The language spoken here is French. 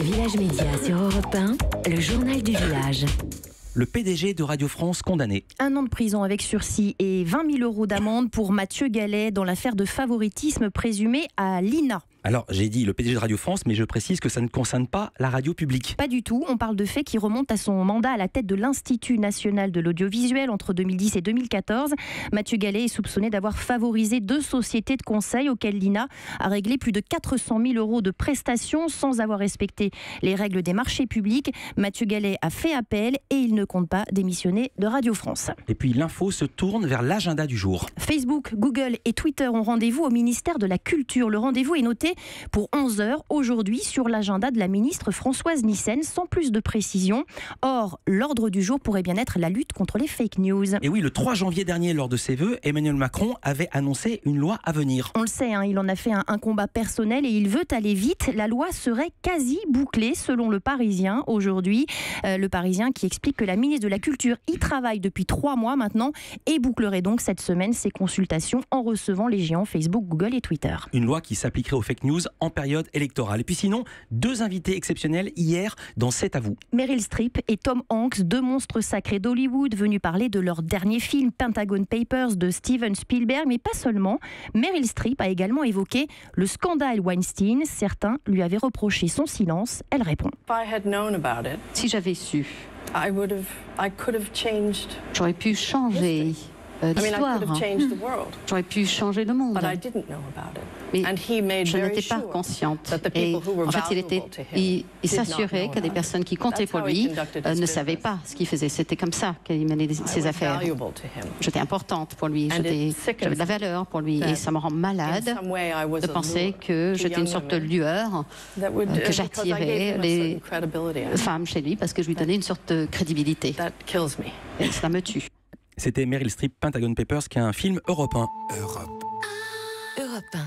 Village Média sur Europe 1, le journal du village. Le PDG de Radio France condamné. 1 an de prison avec sursis et 20 000 € d'amende pour Mathieu Gallet dans l'affaire de favoritisme présumé à l'INA. Alors, j'ai dit le PDG de Radio France, mais je précise que ça ne concerne pas la radio publique. Pas du tout, on parle de faits qui remontent à son mandat à la tête de l'Institut national de l'audiovisuel entre 2010 et 2014. Mathieu Gallet est soupçonné d'avoir favorisé 2 sociétés de conseil auxquelles l'INA a réglé plus de 400 000 € de prestations sans avoir respecté les règles des marchés publics. Mathieu Gallet a fait appel et il ne compte pas démissionner de Radio France. Et puis l'info se tourne vers l'agenda du jour. Facebook, Google et Twitter ont rendez-vous au ministère de la Culture. Le rendez-vous est noté pour 11h aujourd'hui sur l'agenda de la ministre Françoise Nyssen, sans plus de précision. Or, l'ordre du jour pourrait bien être la lutte contre les fake news. Et oui, le 3 janvier dernier, lors de ses vœux, Emmanuel Macron avait annoncé une loi à venir. On le sait, il en a fait un combat personnel et il veut aller vite. La loi serait quasi bouclée, selon Le Parisien aujourd'hui. Le Parisien qui explique que la ministre de la Culture y travaille depuis 3 mois maintenant et bouclerait donc cette semaine ses consultations en recevant les géants Facebook, Google et Twitter. Une loi qui s'appliquerait aux fake news en période électorale. Et puis sinon, 2 invités exceptionnels hier dans C'est à vous. Meryl Streep et Tom Hanks, 2 monstres sacrés d'Hollywood, venus parler de leur dernier film Pentagon Papers de Steven Spielberg, mais pas seulement. Meryl Streep a également évoqué le scandale Weinstein. Certains lui avaient reproché son silence. Elle répond. Si j'avais su, j'aurais pu changer l'histoire. J'aurais pu changer le monde. Mais je n'étais pas consciente. Et en fait, il s'assurait que des personnes qui comptaient pour lui ne savaient pas ce qu'il faisait. C'était comme ça qu'il menait ses affaires. J'étais importante pour lui. J'avais de la valeur pour lui. Et ça me rend malade de penser que j'étais une sorte de lueur, que j'attirais les femmes chez lui parce que je lui donnais une sorte de crédibilité. Et ça me tue. C'était Meryl Streep, Pentagon Papers, qui est un film Europe 1. Europe 1.